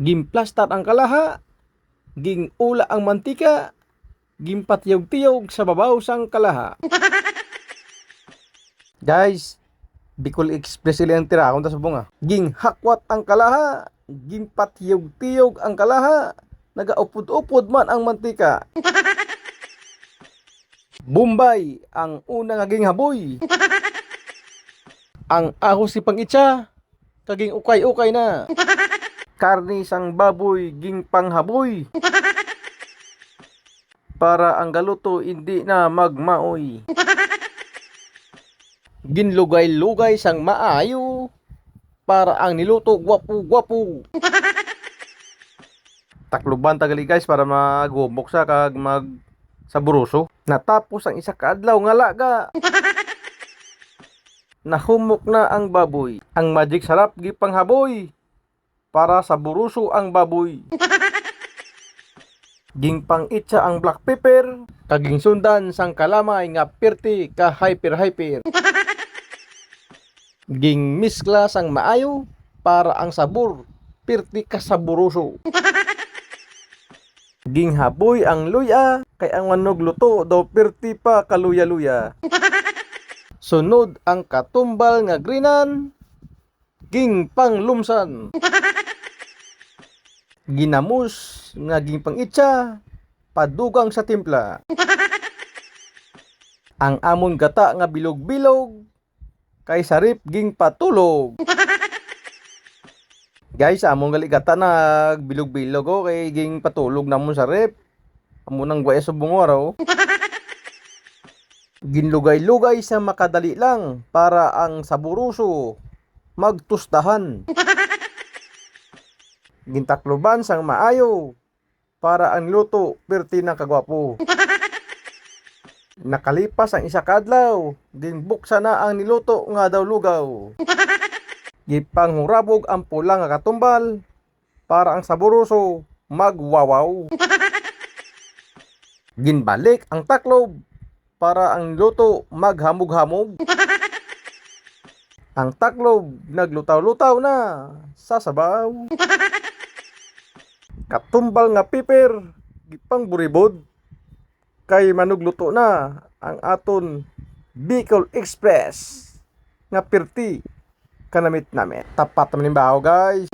Gimplastar ang kalaha, ging ula ang mantika, gimpatiyog-tiyog sa babaw sang kalaha. Guys, Bicol Express sila ang tira akong tasubong. Ging hakwat ang kalaha, ging patiyog-tiyog ang kalaha, nagaupod-upod man ang mantika. Bombay ang unang naging haboy. Ang ahos si pangitsa, kaging ukay-ukay na. Karni sang baboy, ging panghaboy. Para ang galuto hindi na magmaoy. Ginlugay-lugay sang maayo, para ang niluto gwapo-gwapo. Takluban tagali guys para maghumok sa kag mag saburuso. Natapos ang isa ka adlaw nga laga. Nahumok na ang baboy. Ang magic sarap gipanghaboy, para sa buruso ang baboy. Ging pangitsa ang black pepper, kaging sundan sang kalamay nga pirti ka hyper. Ging miskla sang maayo, para ang sabor pirti ka saburuso. Ging haboy ang luya, kay ang manog luto daw pirti pa kaluya-luya. Sunod ang katumbal nga grinan, ging panglumsan. Ginamos nga ging pangitsa, padugang sa timpla. Ang amon gata nga bilog-bilog, kay sarip ging patulog. Guys, amon gali gata na bilog-bilog kay ging patulog namon sa rep. Amon nang guwaya sa bungor Ginlugay-lugay sa makadali lang, para ang saburuso magtustahan. Gintakloban sang maayo, para ang luto pirti ng kagwapo. Nakalipas ang isa kadlaw, ginbuksa na ang niluto nga daw lugaw. Gipanghurabog ang pula nga katumbal, para ang saburuso magwawaw. Ginbalik ang taklob, para ang luto maghamog-hamog. Ang taklob naglutaw-lutaw na sa sabaw. Katumbal nga piper, gipang buribod, kay manugluto na ang aton Bicol Express nga pirti kanamit namin. Tapat naman yung baho guys.